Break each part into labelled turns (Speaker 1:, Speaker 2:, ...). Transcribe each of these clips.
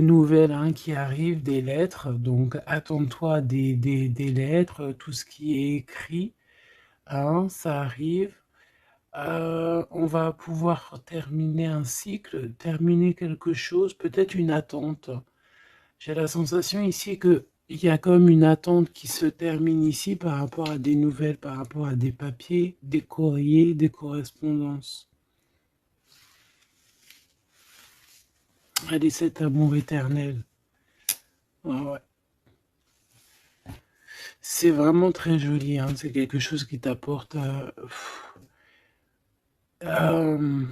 Speaker 1: nouvelles hein, qui arrivent, des lettres, donc attends-toi à des lettres, tout ce qui est écrit, hein, ça arrive. On va pouvoir terminer un cycle, terminer quelque chose, peut-être une attente. J'ai la sensation ici que il y a comme une attente qui se termine ici par rapport à des nouvelles, par rapport à des papiers, des courriers, des correspondances. Allez, cet amour éternel. Ah ouais. C'est vraiment très joli, hein. C'est quelque chose qui t'apporte euh,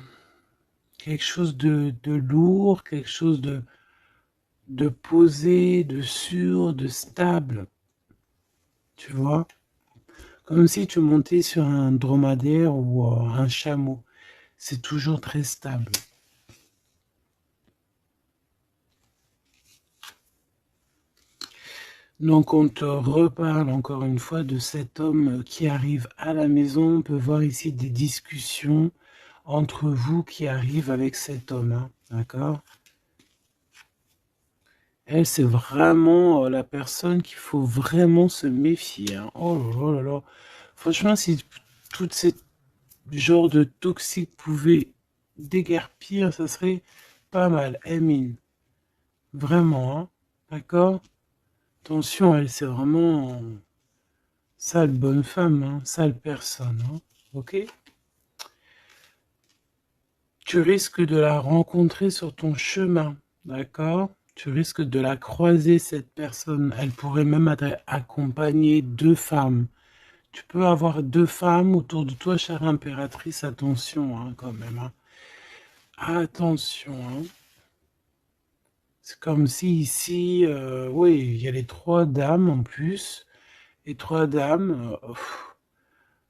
Speaker 1: quelque chose de lourd, quelque chose de posé, de sûr, de stable. Tu vois? Comme si tu montais sur un dromadaire ou un chameau. C'est toujours très stable. Donc on te reparle encore une fois de cet homme qui arrive à la maison. On peut voir ici des discussions entre vous qui arrivent avec cet homme, hein, d'accord? Elle, c'est vraiment la personne qu'il faut vraiment se méfier, hein. Oh là là là là. Franchement, si tout ce genre de toxique pouvait déguerpir, ça serait pas mal. Emine, vraiment, hein, d'accord? Attention, elle, c'est vraiment sale bonne femme, hein, sale personne, hein, ok? Tu risques de la rencontrer sur ton chemin, d'accord? Tu risques de la croiser, cette personne. Elle pourrait même être accompagnée de femmes. Tu peux avoir deux femmes autour de toi, chère impératrice. Attention, hein, quand même, hein. Attention, hein. C'est comme si ici, oui, il y a les trois dames en plus. Les trois dames,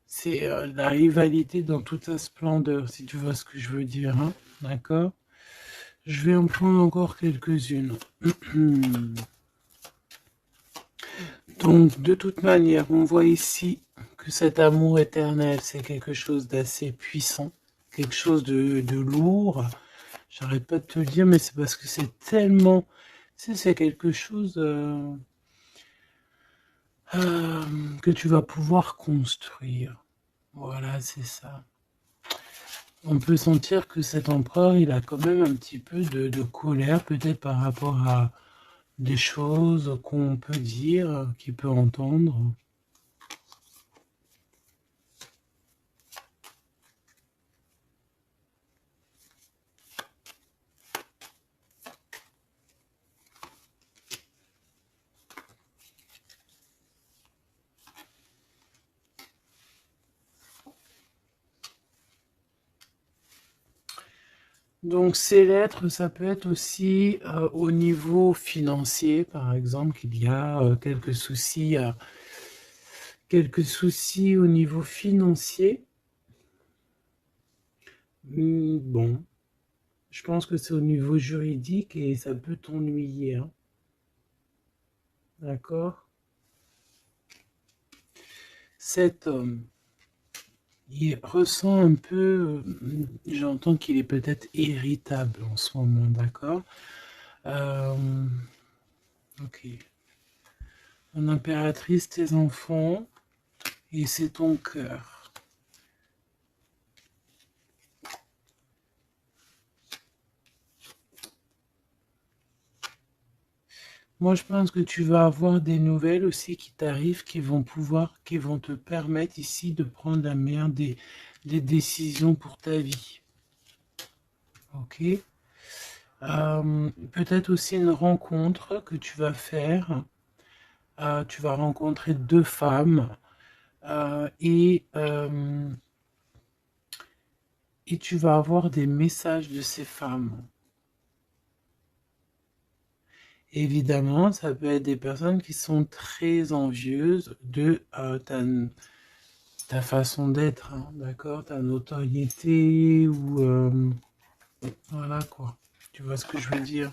Speaker 1: c'est la rivalité dans toute sa splendeur, si tu vois ce que je veux dire, hein. D'accord? Je vais en prendre encore quelques-unes. Donc, de toute manière, on voit ici que cet amour éternel, c'est quelque chose d'assez puissant, quelque chose de lourd. J'arrête pas de te le dire, mais c'est parce que c'est tellement... Tu sais, c'est quelque chose que tu vas pouvoir construire. Voilà, c'est ça. On peut sentir que cet empereur, il a quand même un petit peu de colère, peut-être par rapport à des choses qu'on peut dire, qu'il peut entendre. Donc ces lettres, ça peut être aussi au niveau financier, par exemple, qu'il y a quelques soucis au niveau financier. Bon, je pense que c'est au niveau juridique et ça peut t'ennuyer, hein. D'accord? Cet homme, il ressent un peu, j'entends qu'il est peut-être irritable en ce moment, d'accord? Euh, ok. Mon impératrice, tes enfants, et c'est ton cœur. Moi, je pense que tu vas avoir des nouvelles aussi qui t'arrivent, qui vont te permettre ici de prendre la meilleure des décisions pour ta vie. Ok? Peut-être aussi une rencontre que tu vas faire. Tu vas rencontrer deux femmes et tu vas avoir des messages de ces femmes. Évidemment, ça peut être des personnes qui sont très envieuses de ta façon d'être, hein, d'accord? Ta notoriété ou... voilà quoi. Tu vois ce que je veux dire?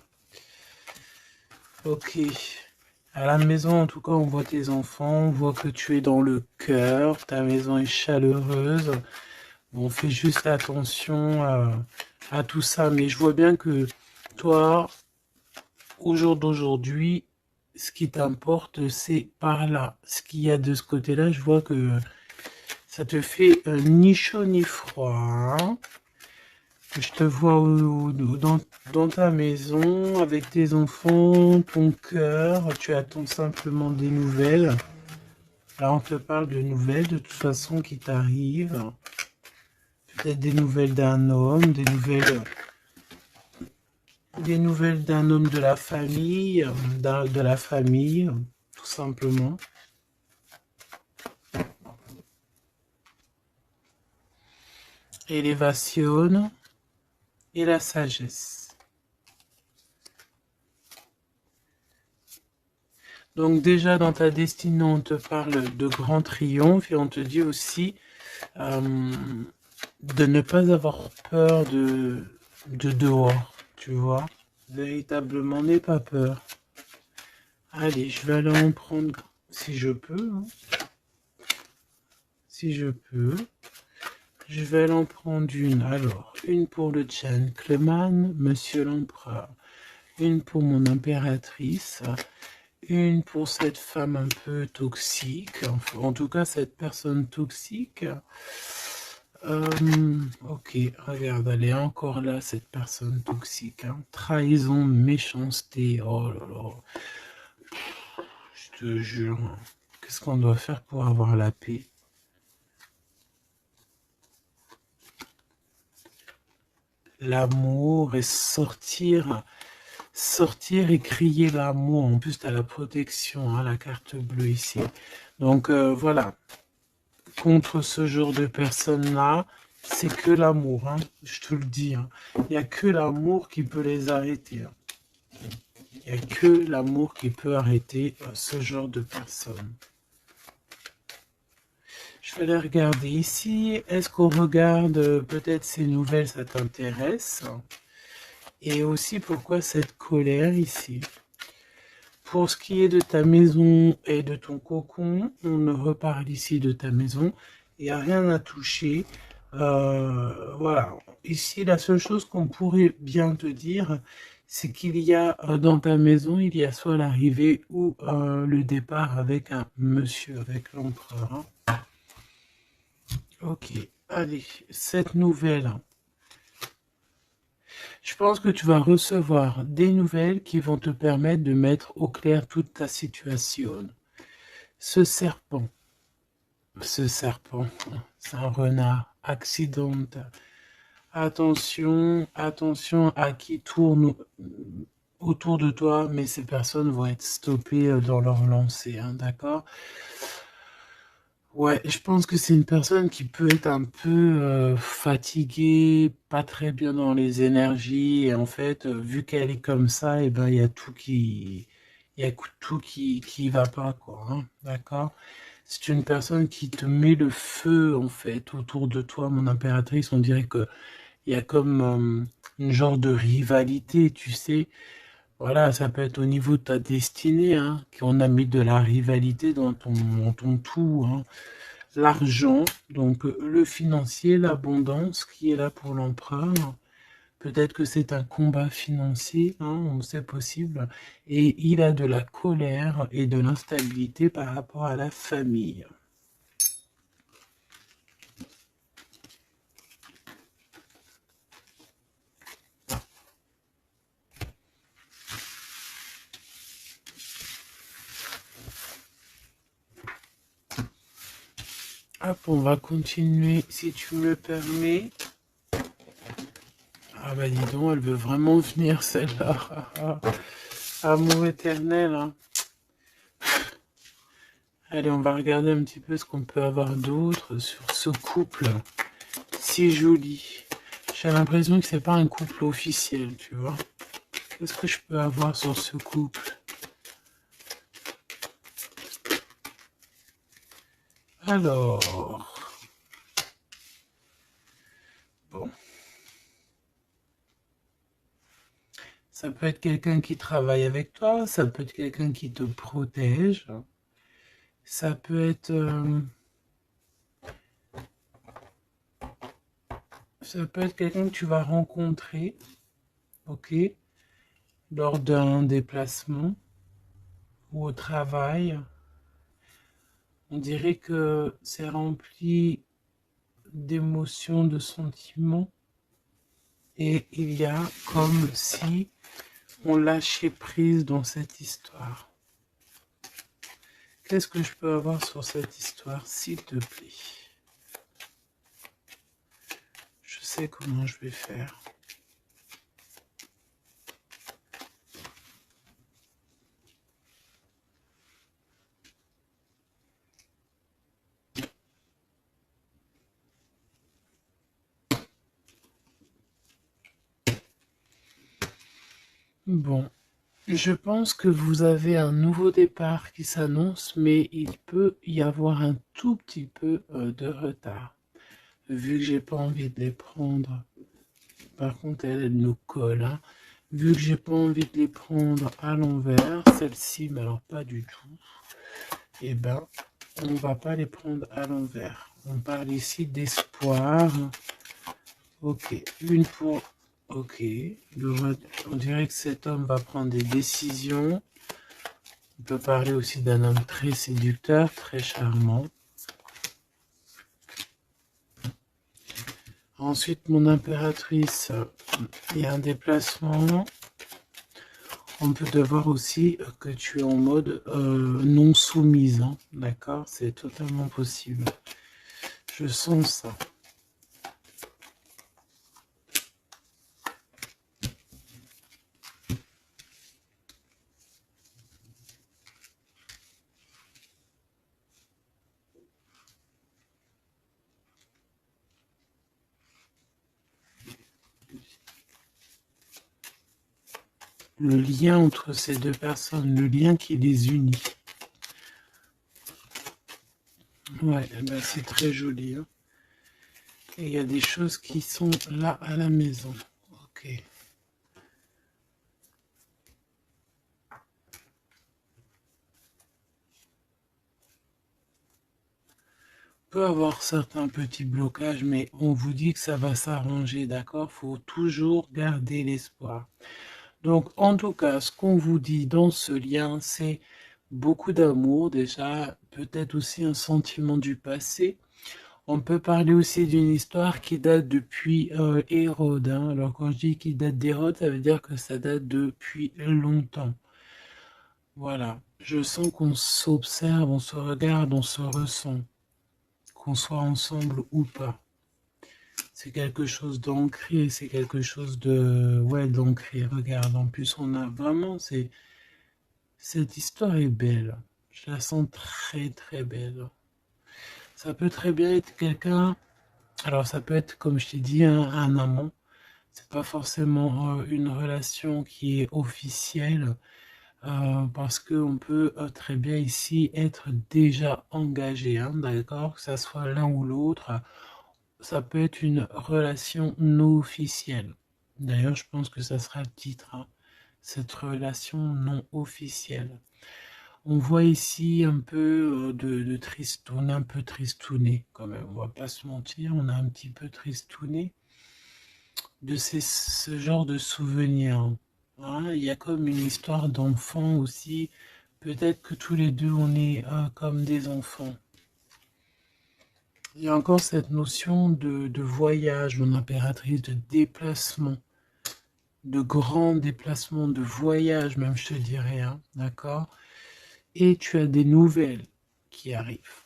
Speaker 1: Ok. À la maison, en tout cas, on voit tes enfants, on voit que tu es dans le cœur, ta maison est chaleureuse. Bon, fais juste attention à tout ça, mais je vois bien que toi, au jour d'aujourd'hui, ce qui t'importe, c'est par là. Ce qu'il y a de ce côté-là, je vois que ça te fait ni chaud ni froid. Hein. Je te vois dans ta maison, avec tes enfants, ton cœur. Tu attends simplement des nouvelles. Là, on te parle de nouvelles, de toute façon, qui t'arrivent. Peut-être des nouvelles d'un homme, des nouvelles d'un homme de la famille, tout simplement. Élévation et la sagesse. Donc déjà dans ta destinée, on te parle de grand triomphe et on te dit aussi de ne pas avoir peur de dehors, tu vois. Véritablement, n'aie pas peur. Allez, je vais aller en prendre si je peux. Hein. Si je peux. Je vais aller en prendre une. Alors, une pour le gentleman, monsieur l'empereur. Une pour mon impératrice. Une pour cette femme un peu toxique. Enfin, en tout cas, cette personne toxique. Ok, regarde, elle est encore là, cette personne toxique. Hein. Trahison, méchanceté. Oh là là. Je te jure. Qu'est-ce qu'on doit faire pour avoir la paix? L'amour et sortir et crier l'amour. En plus, tu as la protection, hein, la carte bleue ici. Donc voilà, contre ce genre de personnes-là, c'est que l'amour, hein, je te le dis. Hein. Il n'y a que l'amour qui peut les arrêter. Hein. Il n'y a que l'amour qui peut arrêter ce genre de personnes. Je vais aller regarder ici. Est-ce qu'on regarde peut-être ces nouvelles, ça t'intéresse? Et aussi pourquoi cette colère ici? Pour ce qui est de ta maison et de ton cocon, on reparle ici de ta maison. Il n'y a rien à toucher. Voilà. Ici, la seule chose qu'on pourrait bien te dire, c'est qu'il y a dans ta maison, il y a soit l'arrivée ou le départ avec un monsieur, avec l'empereur. Hein. Ok. Allez, cette nouvelle. Je pense que tu vas recevoir des nouvelles qui vont te permettre de mettre au clair toute ta situation. Ce serpent, c'est un renard accidentel. Attention, attention à qui tourne autour de toi, mais ces personnes vont être stoppées dans leur lancée, hein, d'accord? Ouais, je pense que c'est une personne qui peut être un peu fatiguée, pas très bien dans les énergies, et en fait, vu qu'elle est comme ça, et ben il y a tout qui va pas, quoi, hein, d'accord? C'est une personne qui te met le feu, en fait, autour de toi, mon impératrice. On dirait que il y a comme une genre de rivalité, tu sais. Voilà, ça peut être au niveau de ta destinée, hein, qu'on a mis de la rivalité dans ton tout, hein. L'argent, donc le financier, l'abondance qui est là pour l'empereur. Peut-être que c'est un combat financier, hein, c'est possible. Et il a de la colère et de l'instabilité par rapport à la famille. Hop, on va continuer si tu me permets. Ah bah dis donc, elle veut vraiment venir celle-là. Amour éternel. Hein. Allez, on va regarder un petit peu ce qu'on peut avoir d'autre sur ce couple si joli. J'ai l'impression que c'est pas un couple officiel, tu vois. Qu'est-ce que je peux avoir sur ce couple? Alors, bon, ça peut être quelqu'un qui travaille avec toi, ça peut être quelqu'un qui te protège, ça peut être, quelqu'un que tu vas rencontrer, ok? lors d'un déplacement ou au travail. On dirait que c'est rempli d'émotions, de sentiments, et il y a comme si on lâchait prise dans cette histoire. Qu'est-ce que je peux avoir sur cette histoire, s'il te plaît? Je sais comment je vais faire. Bon, je pense que vous avez un nouveau départ qui s'annonce, mais il peut y avoir un tout petit peu de retard. Vu que j'ai pas envie de les prendre, par contre elle nous colle, hein. Vu que j'ai pas envie de les prendre à l'envers, celle-ci, mais alors pas du tout, et ben on va pas les prendre à l'envers. On parle ici d'espoir. Ok, une pour... Ok, on dirait que cet homme va prendre des décisions. On peut parler aussi d'un homme très séducteur, très charmant. Ensuite, mon impératrice, il y a un déplacement. On peut devoir aussi que tu es en mode non soumise, hein, d'accord? C'est totalement possible. Je sens ça. Le lien entre ces deux personnes, le lien qui les unit. Ouais, ben c'est très joli, hein. Et il y a des choses qui sont là à la maison. Ok. On peut avoir certains petits blocages, mais on vous dit que ça va s'arranger, d'accord? Faut toujours garder l'espoir. Donc, en tout cas, ce qu'on vous dit dans ce lien, c'est beaucoup d'amour, déjà, peut-être aussi un sentiment du passé. On peut parler aussi d'une histoire qui date depuis Hérode, hein. Alors, quand je dis qu'il date d'Hérode, ça veut dire que ça date depuis longtemps. Voilà. Je sens qu'on s'observe, on se regarde, on se ressent, qu'on soit ensemble ou pas. C'est quelque chose d'ancré, c'est quelque chose de... Ouais, d'ancré. Regarde, en plus, on a vraiment... Cette histoire est belle. Je la sens très, très belle. Ça peut très bien être quelqu'un... Alors, ça peut être, comme je t'ai dit, un amant. C'est pas forcément une relation qui est officielle. Parce qu'on peut très bien ici être déjà engagé, hein, d'accord? Que ça soit l'un ou l'autre. Ça peut être une relation non officielle. D'ailleurs, je pense que ça sera le titre, hein, cette relation non officielle. On voit ici un peu de tristoun, un peu tristouné quand même. On va pas se mentir, on a un petit peu tristouné de ce genre de souvenirs, hein. Il y a comme une histoire d'enfant aussi. Peut-être que tous les deux on est comme des enfants. Il y a encore cette notion de voyage, mon impératrice, de déplacement, de grand déplacement, de voyage même, je te dirais, hein, d'accord? Et tu as des nouvelles qui arrivent.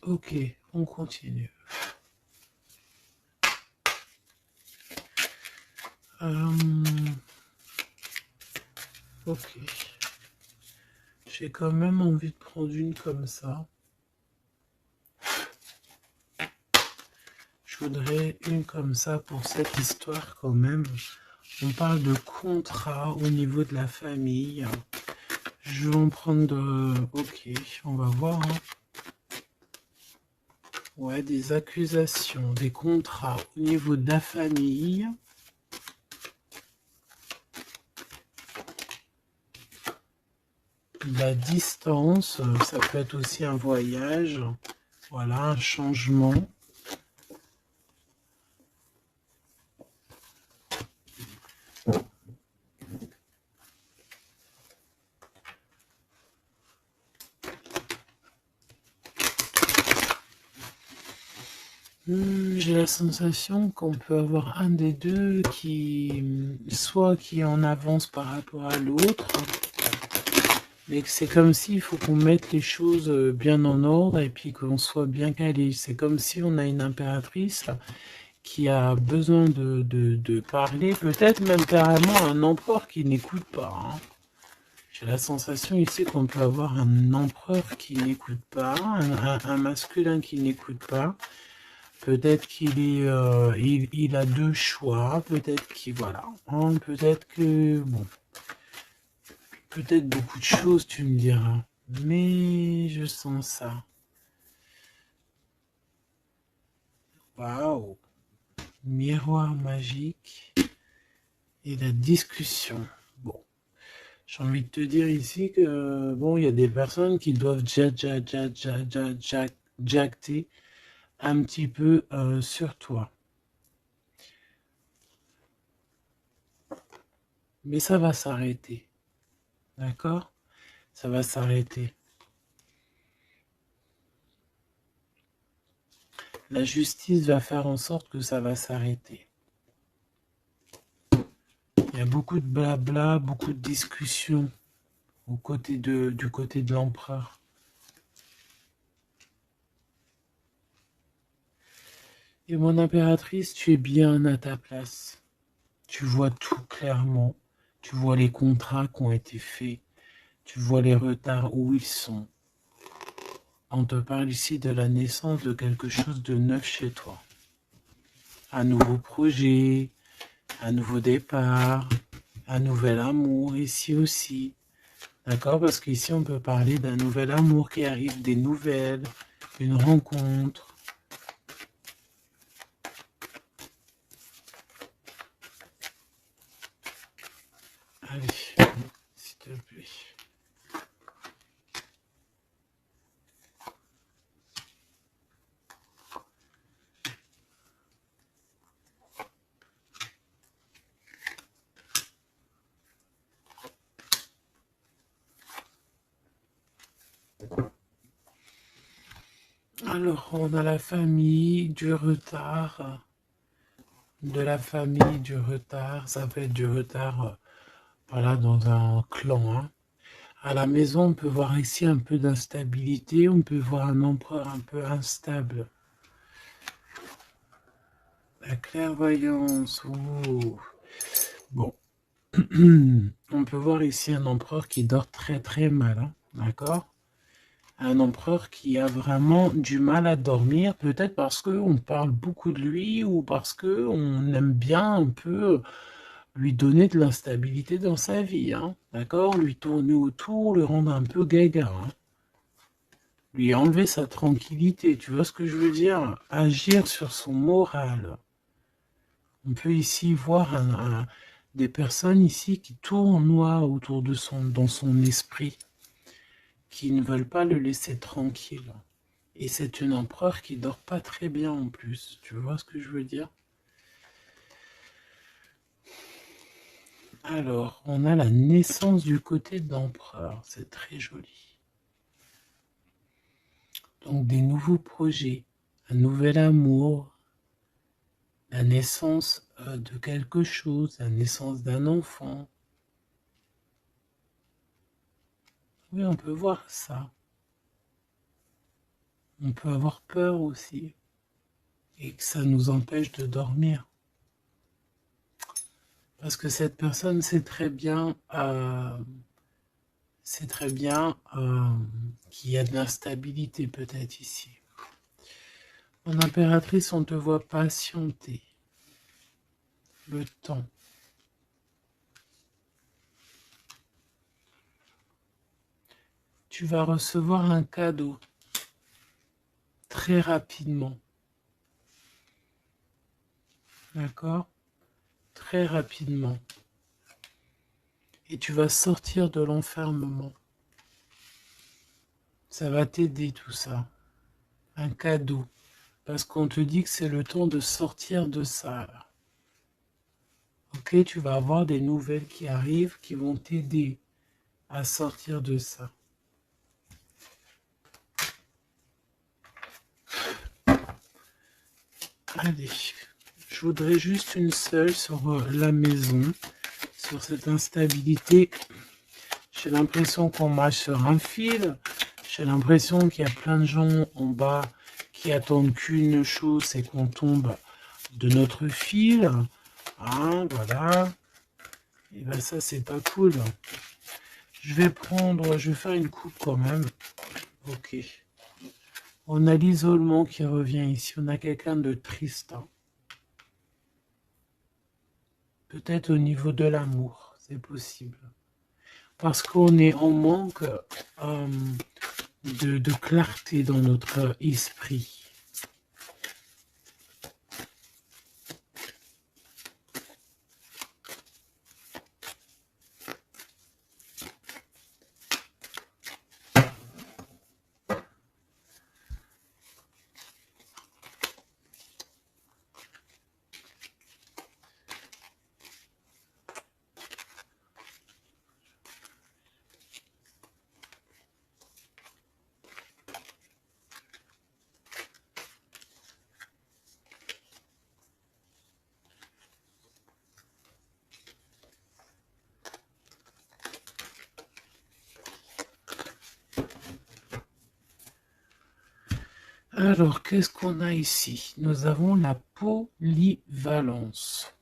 Speaker 1: Ok, on continue. Ok. J'ai quand même envie de prendre une comme ça. Je voudrais une comme ça pour cette histoire quand même. On parle de contrat au niveau de la famille. Je vais en prendre... Ok, on va voir, hein. Ouais, des accusations, des contrats au niveau de la famille. La distance, ça peut être aussi un voyage. Voilà, un changement. J'ai la sensation qu'on peut avoir un des deux soit qui est en avance par rapport à l'autre, mais que c'est comme s'il faut qu'on mette les choses bien en ordre et puis qu'on soit bien calé. C'est comme si on a une impératrice qui a besoin de parler, peut-être même carrément un empereur qui n'écoute pas, hein. J'ai la sensation ici qu'on peut avoir un empereur qui n'écoute pas, un masculin qui n'écoute pas. Peut-être qu'il est, il a deux choix, peut-être qu'il, voilà, hein, peut-être que, bon, peut-être beaucoup de choses, tu me diras, mais je sens ça. Waouh, miroir magique et la discussion. Bon, j'ai envie de te dire ici que, bon, il y a des personnes qui doivent jacter un petit peu sur toi. Mais ça va s'arrêter, d'accord? Ça va s'arrêter. La justice va faire en sorte que ça va s'arrêter. Il y a beaucoup de blabla, beaucoup de discussions du côté de l'empereur. Et mon impératrice, tu es bien à ta place. Tu vois tout clairement. Tu vois les contrats qui ont été faits. Tu vois les retards où ils sont. On te parle ici de la naissance de quelque chose de neuf chez toi. Un nouveau projet, un nouveau départ, un nouvel amour ici aussi. D'accord? Parce qu'ici, on peut parler d'un nouvel amour qui arrive, des nouvelles, une rencontre. Allez, s'il te plaît. Alors, on a la famille, du retard, de la famille, du retard. Ça peut être du retard, voilà, dans un clan, hein. À la maison, on peut voir ici un peu d'instabilité. On peut voir un empereur un peu instable. La clairvoyance, ouh. Bon. On peut voir ici un empereur qui dort très très mal, hein, d'accord? Un empereur qui a vraiment du mal à dormir, peut-être parce qu'on parle beaucoup de lui ou parce qu'on aime bien un peu lui donner de l'instabilité dans sa vie, hein, d'accord? Lui tourner autour, le rendre un peu gaga, hein. Lui enlever sa tranquillité, tu vois ce que je veux dire? Agir sur son moral. On peut ici voir des personnes ici qui tournoient autour de dans son esprit, qui ne veulent pas le laisser tranquille. Et c'est une empereur qui dort pas très bien en plus. Tu vois ce que je veux dire? Alors, on a la naissance du côté d'empereur. C'est très joli. Donc, des nouveaux projets, un nouvel amour, la naissance de quelque chose, la naissance d'un enfant. Oui, on peut voir ça. On peut avoir peur aussi. Et que ça nous empêche de dormir. Parce que cette personne sait très bien qu'il y a de l'instabilité peut-être ici. Mon impératrice, on te voit patienter le temps. Tu vas recevoir un cadeau très rapidement. D'accord? Très rapidement. Et tu vas sortir de l'enfermement. Ça va t'aider tout ça. Un cadeau. Parce qu'on te dit que c'est le temps de sortir de ça. Ok, tu vas avoir des nouvelles qui arrivent qui vont t'aider à sortir de ça. Allez, je voudrais juste une seule sur la maison, sur cette instabilité. J'ai l'impression qu'on marche sur un fil. J'ai l'impression qu'il y a plein de gens en bas qui attendent qu'une chose, c'est qu'on tombe de notre fil. Hein, voilà. Et ben ça, c'est pas cool. Je vais faire une coupe quand même. Ok. On a l'isolement qui revient ici. On a quelqu'un de triste. Hein. Peut-être au niveau de l'amour, c'est possible. Parce qu'on est en manque de clarté dans notre esprit. Alors, qu'est-ce qu'on a ici? Nous avons la polyvalence.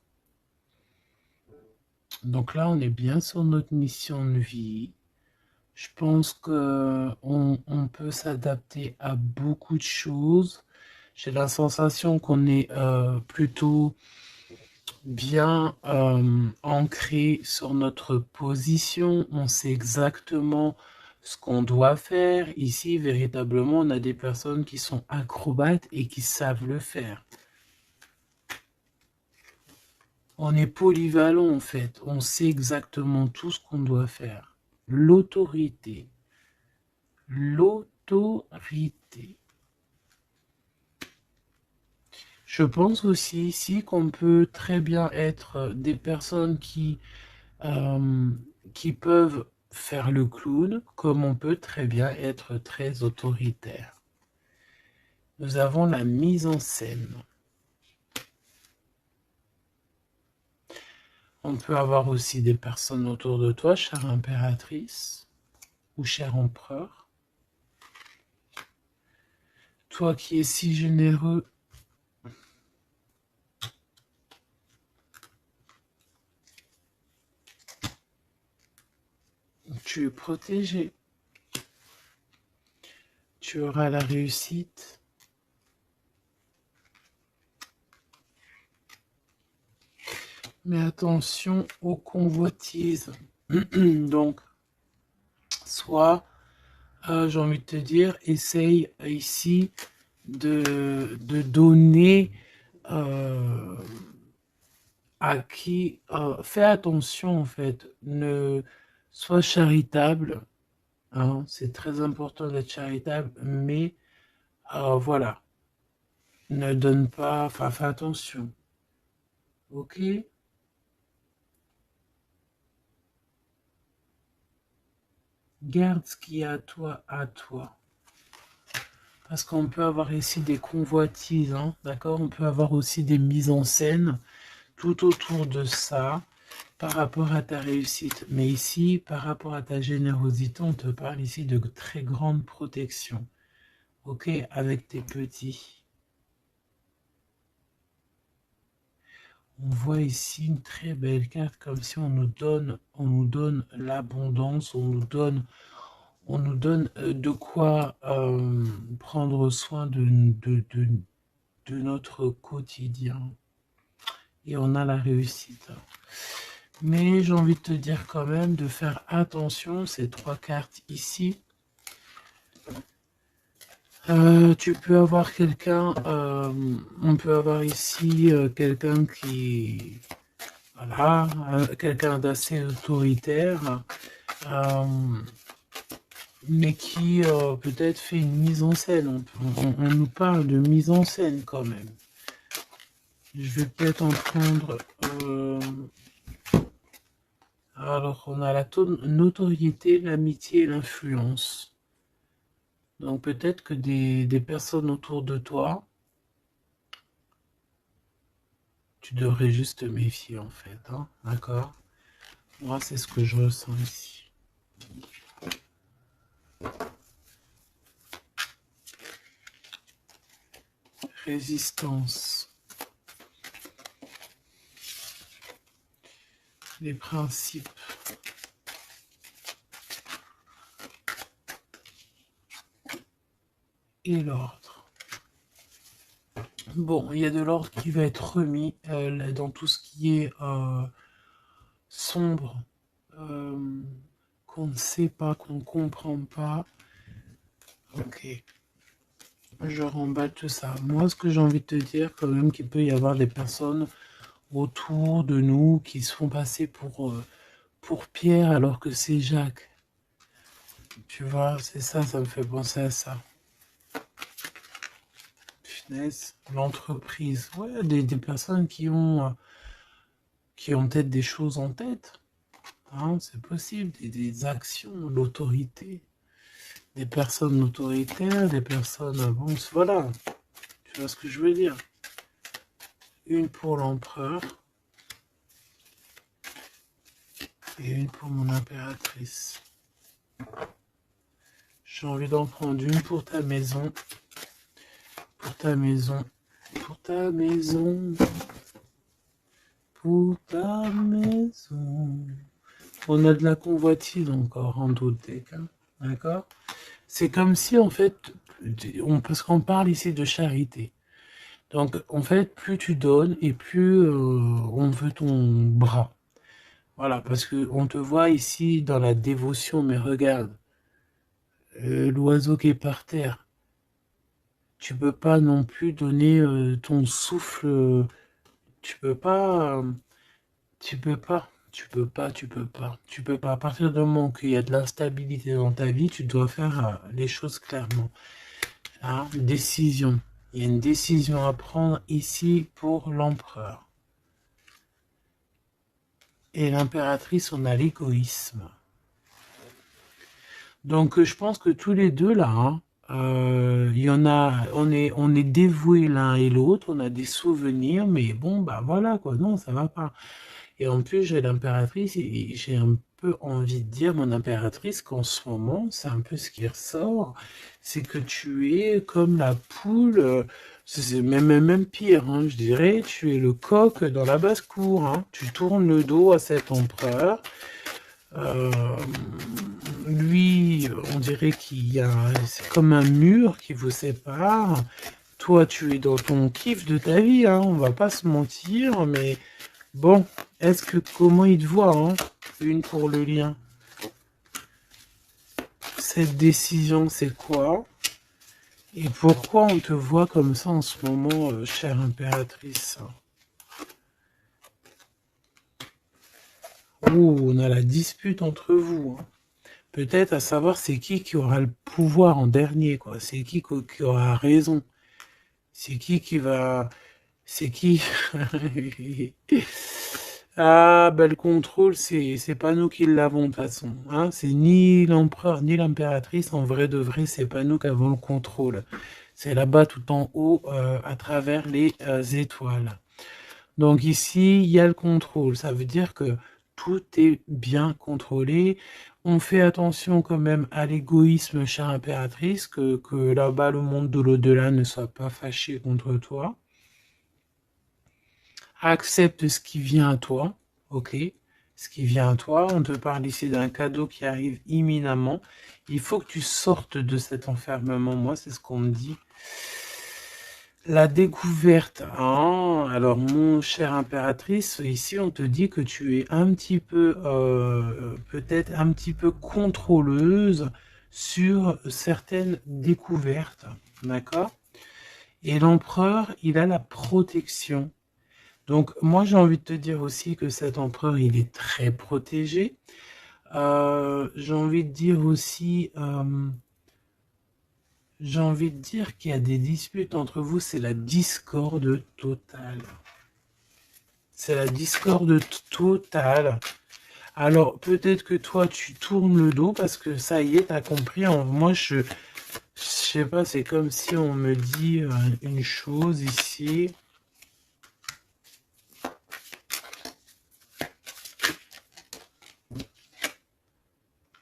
Speaker 1: Donc là, on est bien sur notre mission de vie. Je pense qu'on peut s'adapter à beaucoup de choses. J'ai la sensation qu'on est plutôt bien ancré sur notre position. On sait exactement ce qu'on doit faire. Ici, véritablement, on a des personnes qui sont acrobates et qui savent le faire. On est polyvalent en fait. On sait exactement tout ce qu'on doit faire. L'autorité. L'autorité. Je pense aussi ici qu'on peut très bien être des personnes qui peuvent faire le clown, comme on peut très bien être très autoritaire. Nous avons la mise en scène. On peut avoir aussi des personnes autour de toi, chère impératrice ou cher empereur. Toi qui es si généreux, tu es protégé. Tu auras la réussite. Mais attention aux convoitises. Donc, soit, j'ai envie de te dire, essaye ici de donner à qui... fais attention en fait, ne sois charitable. Hein, c'est très important d'être charitable, mais voilà, ne donne pas, enfin fais attention. Ok? Garde ce qui est à toi, à toi. Parce qu'on peut avoir ici des convoitises, hein, d'accord? On peut avoir aussi des mises en scène tout autour de ça par rapport à ta réussite. Mais ici, par rapport à ta générosité, on te parle ici de très grande protection. Ok? Avec tes petits. On voit ici une très belle carte, comme si on nous donne l'abondance, on nous donne de quoi prendre soin de notre quotidien. Et on a la réussite. Mais j'ai envie de te dire quand même de faire attention, ces trois cartes ici. Tu peux avoir quelqu'un, on peut avoir ici quelqu'un qui, voilà, quelqu'un d'assez autoritaire, mais qui peut-être fait une mise en scène. On nous parle de mise en scène quand même. Je vais peut-être en prendre... alors, on a la notoriété, l'amitié et l'influence. Donc peut-être que des personnes autour de toi Tu devrais juste te méfier en fait, hein, d'accord? Moi, c'est ce que je ressens ici. Résistance. Les principes. Et l'ordre. Bon, il y a de l'ordre qui va être remis dans tout ce qui est sombre, qu'on ne sait pas, qu'on ne comprend pas. Ok. Je remballe tout ça. Moi, ce que j'ai envie de te dire, quand même, qu'il peut y avoir des personnes autour de nous qui se font passer pour Pierre alors que c'est Jacques. Tu vois, c'est ça, ça me fait penser à ça. Finesse, l'entreprise. Ouais, des personnes qui ont peut-être des choses en tête. Hein, c'est possible, des actions, l'autorité. Des personnes autoritaires, des personnes... Bon, voilà. Tu vois ce que je veux dire? Une pour l'empereur. Et une pour mon impératrice. J'ai envie d'en prendre une pour ta maison. Pour ta maison. Pour ta maison. Pour ta maison. On a de la convoitise encore en doute, hein, d'accord? C'est comme si, en fait, parce qu'on parle ici de charité. Donc, en fait, plus tu donnes et plus on veut ton bras. Voilà, parce que on te voit ici dans la dévotion, mais regarde, l'oiseau qui est par terre, tu peux pas non plus donner ton souffle, tu peux pas, tu peux pas, tu peux pas, tu peux pas, tu peux pas. À partir du moment qu'il y a de l'instabilité dans ta vie, tu dois faire les choses clairement. Hein, décision. Il y a une décision à prendre ici pour l'empereur. Et l'impératrice, on a l'égoïsme. Donc, je pense que tous les deux, là, hein, il y en a, on est dévoués l'un et l'autre, on a des souvenirs, mais bon, bah voilà, quoi, non, ça va pas. Et en plus, j'ai l'impératrice, et j'ai un peu envie de dire, mon impératrice, qu'en ce moment, c'est un peu ce qui ressort, c'est que tu es comme la poule, c'est même pire, hein, je dirais, tu es le coq dans la basse-cour, hein, tu tournes le dos à cet empereur, lui, on dirait qu'il y a, c'est comme un mur qui vous sépare. Toi, tu es dans ton kiff de ta vie, hein, on va pas se mentir, mais bon, comment il te voit, hein, une pour le lien. Cette décision, c'est quoi? Et pourquoi on te voit comme ça en ce moment, chère impératrice? Ouh, on a la dispute entre vous, hein. Peut-être à savoir c'est qui aura le pouvoir en dernier, quoi. C'est qui aura raison. C'est qui va... C'est qui... Ah, ben le contrôle, c'est pas nous qui l'avons de toute façon. Hein. C'est ni l'empereur, ni l'impératrice. En vrai de vrai, c'est pas nous qui avons le contrôle. C'est là-bas, tout en haut, à travers les étoiles. Donc ici, il y a le contrôle. Ça veut dire que tout est bien contrôlé. On fait attention quand même à l'égoïsme, chère impératrice, que là-bas, le monde de l'au-delà ne soit pas fâché contre toi. Accepte ce qui vient à toi, ok? Ce qui vient à toi, on te parle ici d'un cadeau qui arrive imminemment. Il faut que tu sortes de cet enfermement, moi, c'est ce qu'on me dit. La découverte, hein. Alors mon cher impératrice, ici on te dit que tu es un petit peu, peut-être un petit peu contrôleuse sur certaines découvertes, d'accord? Et l'empereur, il a la protection. Donc moi j'ai envie de te dire aussi que cet empereur, il est très protégé. J'ai envie de dire aussi... J'ai envie de dire qu'il y a des disputes entre vous, c'est la discorde totale. C'est la discorde totale. Alors, peut-être que toi, tu tournes le dos parce que ça y est, t'as compris. Moi, je sais pas, c'est comme si on me dit une chose ici.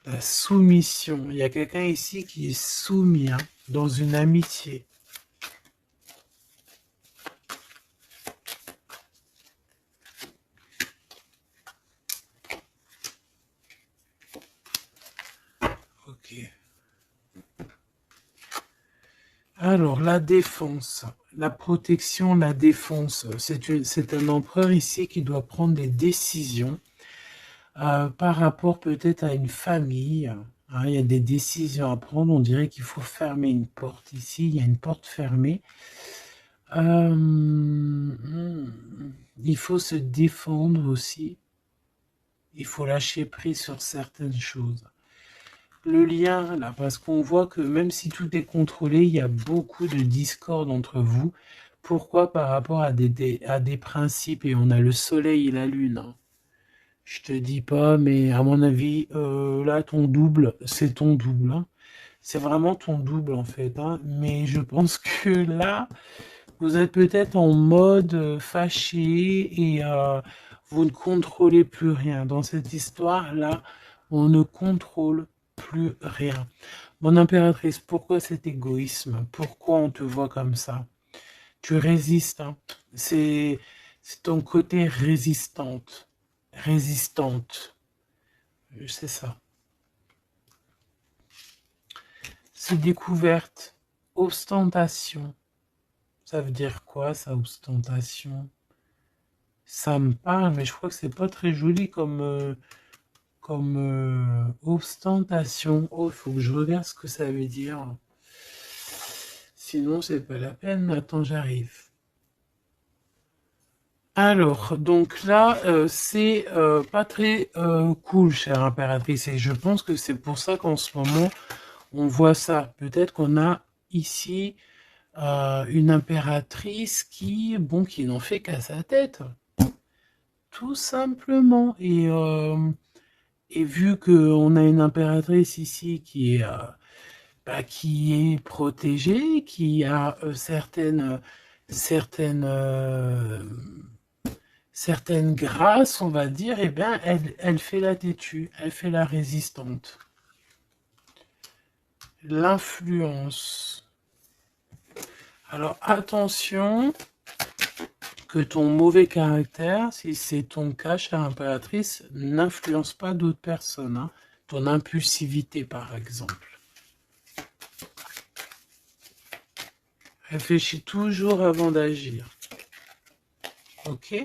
Speaker 1: La soumission. Il y a quelqu'un ici qui est soumis, hein, dans une amitié. Ok. Alors, la défense, la protection, la défense. C'est un empereur ici qui doit prendre des décisions par rapport peut-être à une famille. Hein, il y a des décisions à prendre. On dirait qu'il faut fermer une porte ici. Il y a une porte fermée. Il faut se défendre aussi. Il faut lâcher prise sur certaines choses. Le lien, là, parce qu'on voit que même si tout est contrôlé, il y a beaucoup de discorde entre vous. Pourquoi? Par rapport à des principes, et on a le soleil et la lune. Hein. Je te dis pas, mais à mon avis, là, ton double, c'est ton double. Hein. C'est vraiment ton double, en fait. Hein. Mais je pense que là, vous êtes peut-être en mode fâché et vous ne contrôlez plus rien. Dans cette histoire-là, on ne contrôle plus rien. Mon impératrice, pourquoi cet égoïsme? Pourquoi on te voit comme ça? Tu résistes. Hein. C'est ton côté résistante. Résistante. C'est ça. C'est découverte. Ostentation. Ça veut dire quoi, ça, ostentation? Ça me parle, mais je crois que c'est pas très joli comme ostentation. Oh, il faut que je regarde ce que ça veut dire. Sinon, c'est pas la peine. Attends, j'arrive. Alors, donc là, c'est pas très cool, chère impératrice, et je pense que c'est pour ça qu'en ce moment, on voit ça. Peut-être qu'on a ici une impératrice qui, bon, qui n'en fait qu'à sa tête, tout simplement. Et vu qu'on a une impératrice ici qui est protégée, qui a certaines grâces, on va dire, eh bien, elle fait la têtue, elle fait la résistante. L'influence. Alors, attention que ton mauvais caractère, si c'est ton cas, chère impératrice, n'influence pas d'autres personnes. Hein. Ton impulsivité, par exemple. Réfléchis toujours avant d'agir. Ok?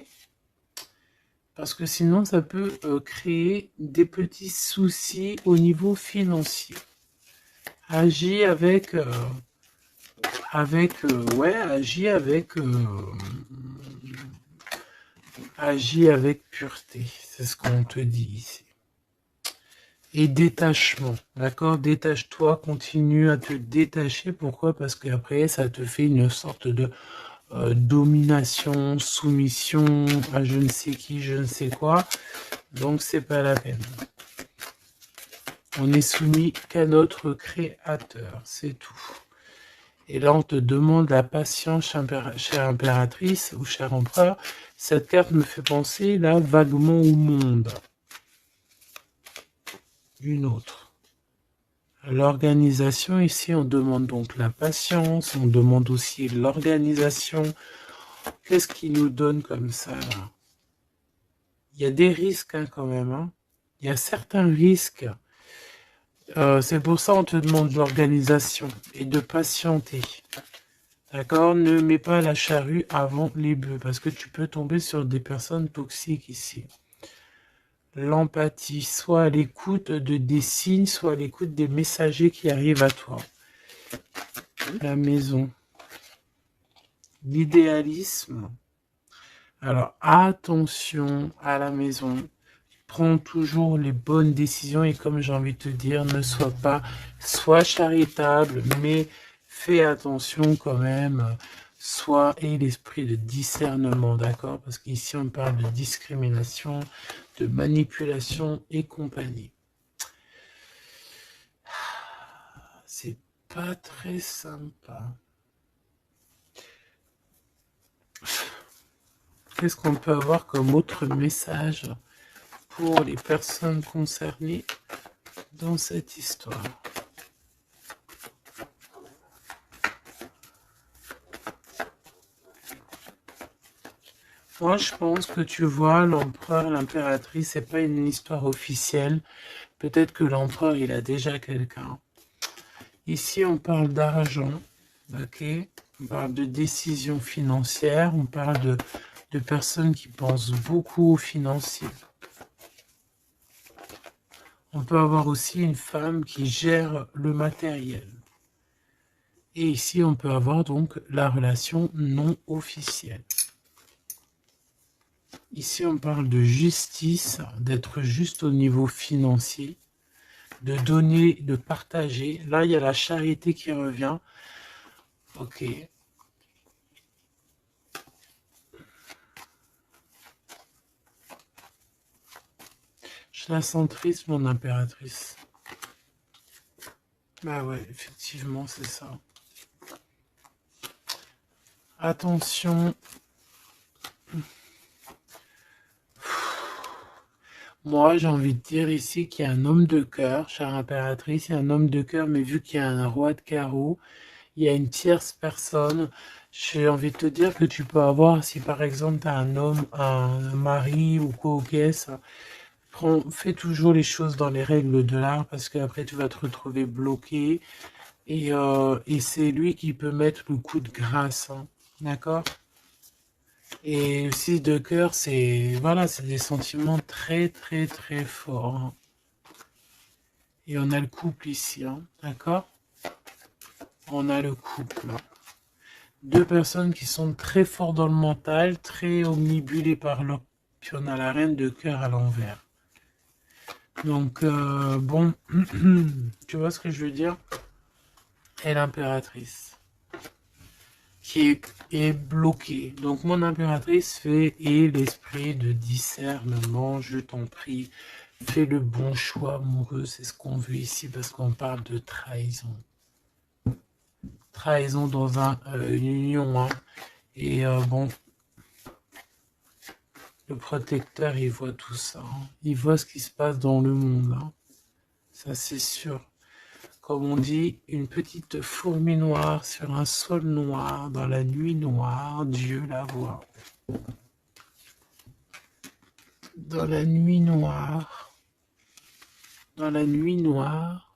Speaker 1: Parce que sinon, ça peut créer des petits soucis au niveau financier. Agis agis avec pureté. C'est ce qu'on te dit ici. Et détachement, d'accord? Détache-toi, continue à te détacher. Pourquoi? Parce qu'après, ça te fait une sorte de domination, soumission à je ne sais qui, je ne sais quoi. Donc, c'est pas la peine. On n'est soumis qu'à notre créateur, c'est tout. Et là, on te demande la patience, chère impératrice ou cher empereur. Cette carte me fait penser, là, vaguement au monde. Une autre. L'organisation, ici, on demande donc la patience, on demande aussi l'organisation. Qu'est-ce qui nous donne comme ça, là? Il y a des risques, hein, quand même. Hein. Il y a certains risques. C'est pour ça qu'on te demande l'organisation et de patienter. D'accord? Ne mets pas la charrue avant les bœufs, parce que tu peux tomber sur des personnes toxiques ici. L'empathie, soit à l'écoute des signes, soit à l'écoute des messagers qui arrivent à toi. La maison. L'idéalisme. Alors, attention à la maison. Prends toujours les bonnes décisions et comme j'ai envie de te dire, ne sois charitable, mais fais attention quand même. Aie l'esprit de discernement, d'accord? Parce qu'ici, on parle de discrimination, de manipulation et compagnie. C'est pas très sympa. Qu'est-ce qu'on peut avoir comme autre message pour les personnes concernées dans cette histoire? Moi, je pense que tu vois, l'empereur, l'impératrice, c'est pas une histoire officielle. Peut-être que l'empereur, il a déjà quelqu'un. Ici, on parle d'argent, ok? On parle de décisions financières, on parle de personnes qui pensent beaucoup aux financiers. On peut avoir aussi une femme qui gère le matériel. Et ici, on peut avoir donc la relation non officielle. Ici, on parle de justice, d'être juste au niveau financier, de donner, de partager. Là, il y a la charité qui revient. Ok. Je la sens triste, mon impératrice. Bah ouais, effectivement, c'est ça. Attention. Moi, j'ai envie de dire ici qu'il y a un homme de cœur, chère impératrice, il y a un homme de cœur, mais vu qu'il y a un roi de carreau, il y a une tierce personne. J'ai envie de te dire que tu peux avoir, si par exemple tu as un homme, un mari ou quoi, ok, ça, fais toujours les choses dans les règles de l'art parce qu'après tu vas te retrouver bloqué et c'est lui qui peut mettre le coup de grâce, hein. D'accord? Et aussi de cœur, c'est voilà, c'est des sentiments très très très forts, hein. Et on a le couple ici, hein, d'accord? On a le couple. Deux personnes qui sont très fortes dans le mental, très omnibulées par leur... Puis on a la reine de cœur à l'envers. Donc, bon, tu vois ce que je veux dire? Et l'impératrice, est bloquée. Donc, mon impératrice fait, et l'esprit de discernement, je t'en prie, fais le bon choix amoureux, c'est ce qu'on veut ici, parce qu'on parle de trahison. Trahison dans une union, hein. Et bon, le protecteur, il voit tout ça, hein. Il voit ce qui se passe dans le monde, hein. Ça, c'est sûr. Comme on dit, une petite fourmi noire sur un sol noir, dans la nuit noire, Dieu la voit. Dans la nuit noire, dans la nuit noire,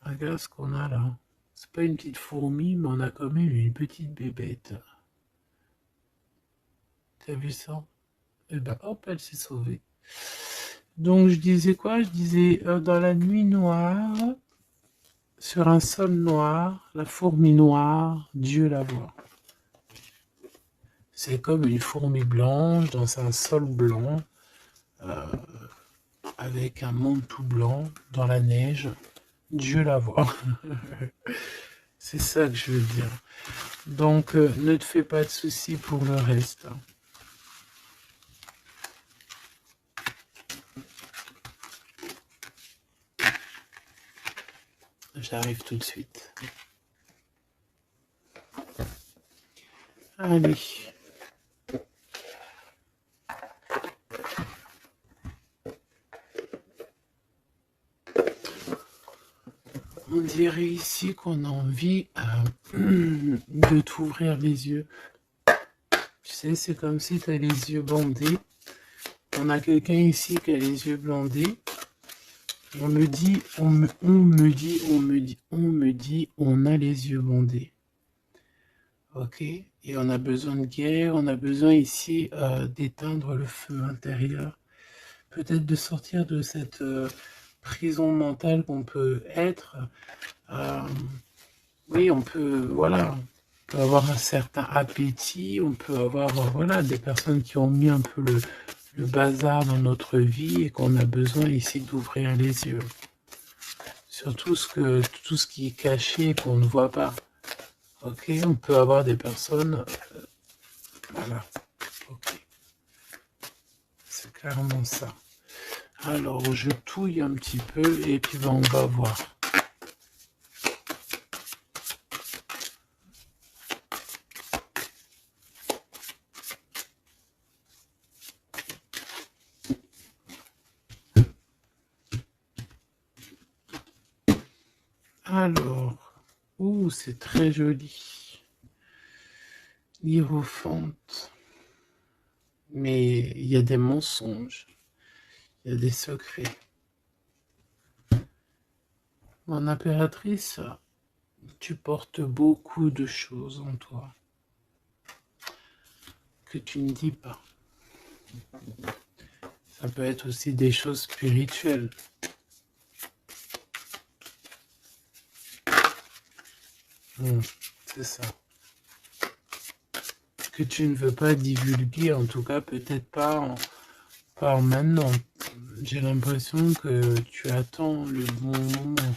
Speaker 1: regarde ce qu'on a là. C'est pas une petite fourmi, mais on a quand même une petite bébête. T'as vu ça? Et ben hop, elle s'est sauvée. Donc je disais quoi? Je disais dans la nuit noire, sur un sol noir, la fourmi noire, Dieu la voit. C'est comme une fourmi blanche dans un sol blanc, avec un manteau blanc dans la neige. Dieu la voit. C'est ça que je veux dire. Donc ne te fais pas de soucis pour le reste. J'arrive tout de suite. Allez. On dirait ici qu'on a envie de t'ouvrir les yeux. Tu sais, c'est comme si tu as les yeux bandés. On a quelqu'un ici qui a les yeux bandés. On me dit, on a les yeux bandés. Ok? Et on a besoin de guérir, on a besoin ici d'éteindre le feu intérieur. Peut-être de sortir de cette prison mentale qu'on peut être. Oui, on peut, voilà, on peut avoir un certain appétit, on peut avoir, voilà, des personnes qui ont mis un peu le bazar dans notre vie et qu'on a besoin ici d'ouvrir les yeux. Sur tout ce qui est caché et qu'on ne voit pas. Ok, on peut avoir des personnes, voilà, ok, c'est clairement ça. Alors, je touille un petit peu et puis ben, on va voir. Alors, ouh, c'est très joli. Hiérophante. Mais il y a des mensonges, il y a des secrets. Mon impératrice, tu portes beaucoup de choses en toi que tu ne dis pas. Ça peut être aussi des choses spirituelles. C'est ça. Que tu ne veux pas divulguer, en tout cas peut-être pas maintenant. J'ai l'impression que tu attends le bon moment.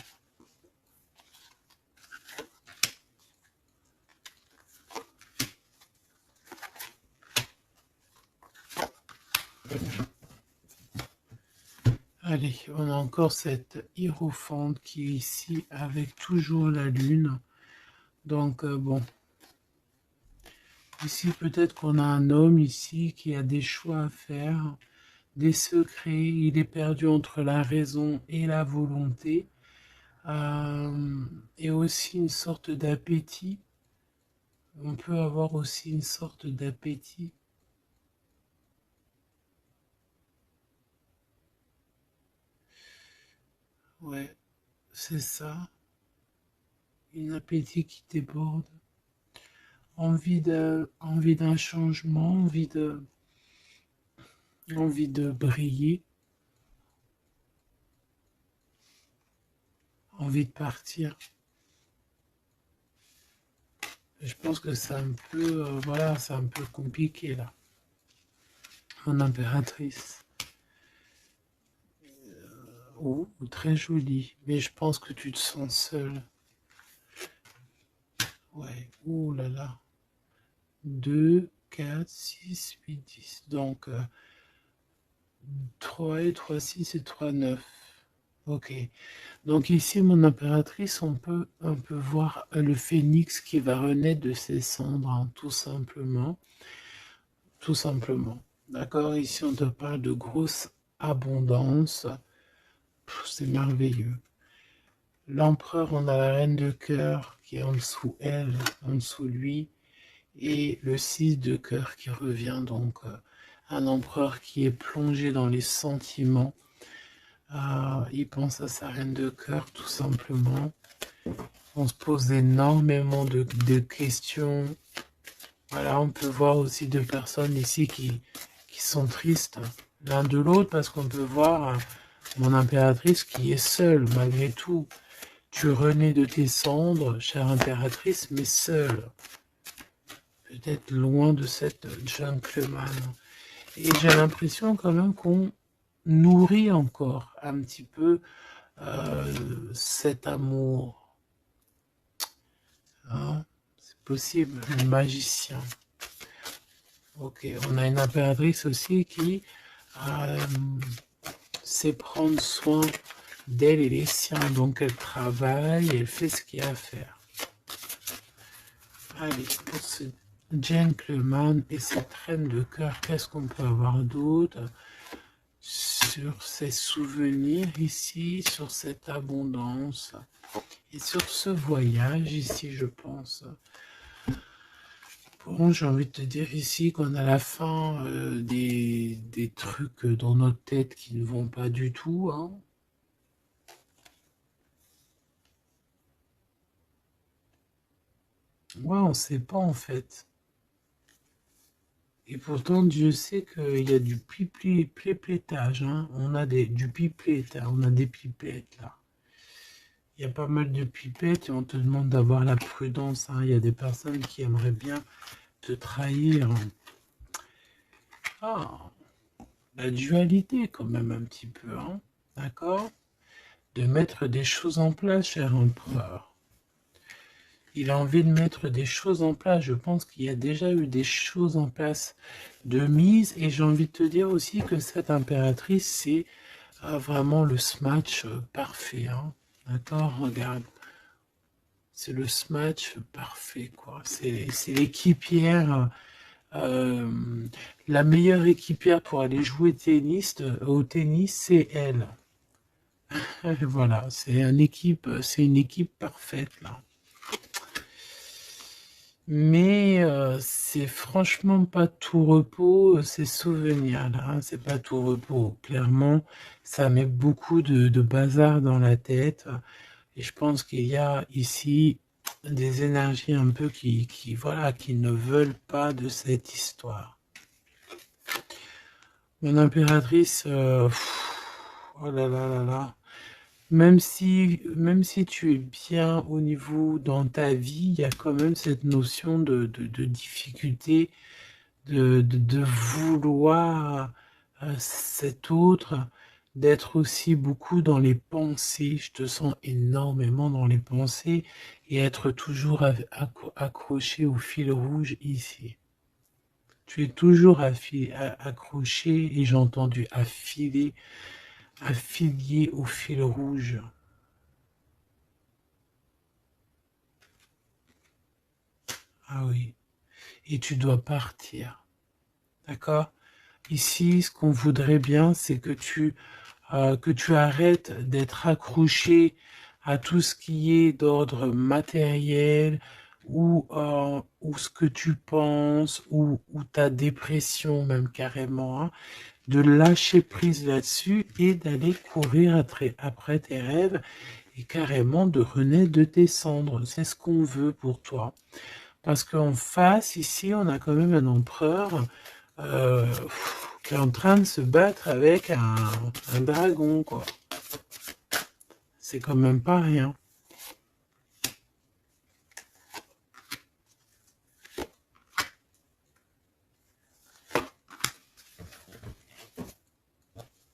Speaker 1: Allez, on a encore cette hiérophante qui est ici avec toujours la lune. Donc bon, ici peut-être qu'on a un homme ici qui a des choix à faire, des secrets, il est perdu entre la raison et la volonté, et aussi une sorte d'appétit. On peut avoir aussi une sorte d'appétit. Ouais, c'est ça. Un appétit qui déborde. Envie d'un changement, envie de briller, envie de partir. Je pense que c'est un peu, voilà, c'est un peu compliqué là. Mon impératrice. Oh, très jolie. Mais je pense que tu te sens seule. Ouais, ouh là là. 2, 4, 6, 8, 10. Donc, 3 et 3, 6 et 3, 9. Ok. Donc ici, mon impératrice, on peut voir le phénix qui va renaître de ses cendres, hein, tout simplement. Tout simplement. D'accord? Ici, on te parle de grosse abondance. C'est merveilleux. L'empereur, on a la reine de cœur qui est en dessous elle, en dessous lui, et le 6 de cœur qui revient, donc un empereur qui est plongé dans les sentiments. Il pense à sa reine de cœur, tout simplement. On se pose énormément de questions. Voilà, on peut voir aussi deux personnes ici qui sont tristes l'un de l'autre, parce qu'on peut voir mon impératrice qui est seule malgré tout. Tu renais de tes cendres, chère impératrice, mais seule. Peut-être loin de cette gentleman. Et j'ai l'impression quand même qu'on nourrit encore un petit peu cet amour. Hein? C'est possible, le magicien. Ok, on a une impératrice aussi qui sait prendre soin d'elle et les siens. Donc elle travaille, elle fait ce qu'il y a à faire. Allez, pour ce gentleman et cette reine de cœur, qu'est-ce qu'on peut avoir d'autre sur ces souvenirs ici, sur cette abondance et sur ce voyage ici, je pense. Bon, j'ai envie de te dire ici qu'on a la fin des trucs dans notre tête qui ne vont pas du tout, hein. Ouais, on sait pas en fait. Et pourtant, Dieu sait qu'il y a du piplétage, hein. On a du pipette, hein. On a des pipettes là. Il y a pas mal de pipettes et on te demande d'avoir la prudence, hein. Il y a des personnes qui aimeraient bien te trahir. Ah, la dualité quand même un petit peu, hein. D'accord? De mettre des choses en place, cher empereur. Il a envie de mettre des choses en place. Je pense qu'il y a déjà eu des choses en place de mise. Et j'ai envie de te dire aussi que cette impératrice, c'est vraiment le smash parfait, hein. D'accord? Regarde. C'est le smash parfait, quoi. C'est l'équipière, la meilleure équipière pour aller jouer au tennis, c'est elle. Voilà, c'est une équipe parfaite là. Mais c'est franchement pas tout repos, ces souvenirs-là, hein, c'est pas tout repos. Clairement, ça met beaucoup de bazar dans la tête. Et je pense qu'il y a ici des énergies un peu voilà, qui ne veulent pas de cette histoire. Mon impératrice, oh là là là là. Même si tu es bien au niveau dans ta vie, il y a quand même cette notion de difficulté, de vouloir cet autre, d'être aussi beaucoup dans les pensées. Je te sens énormément dans les pensées et être toujours accroché au fil rouge ici. Tu es toujours accroché et j'ai entendu affilié au fil rouge. Ah oui. Et tu dois partir. D'accord? Ici, ce qu'on voudrait bien, c'est que tu arrêtes d'être accroché à tout ce qui est d'ordre matériel ou ce que tu penses ou ta dépression même carrément, hein, de lâcher prise là-dessus et d'aller courir après tes rêves et carrément de renaître de tes cendres. C'est ce qu'on veut pour toi. Parce qu'en face, ici, on a quand même un empereur euh, qui est en train de se battre avec un dragon, quoi. C'est quand même pas rien.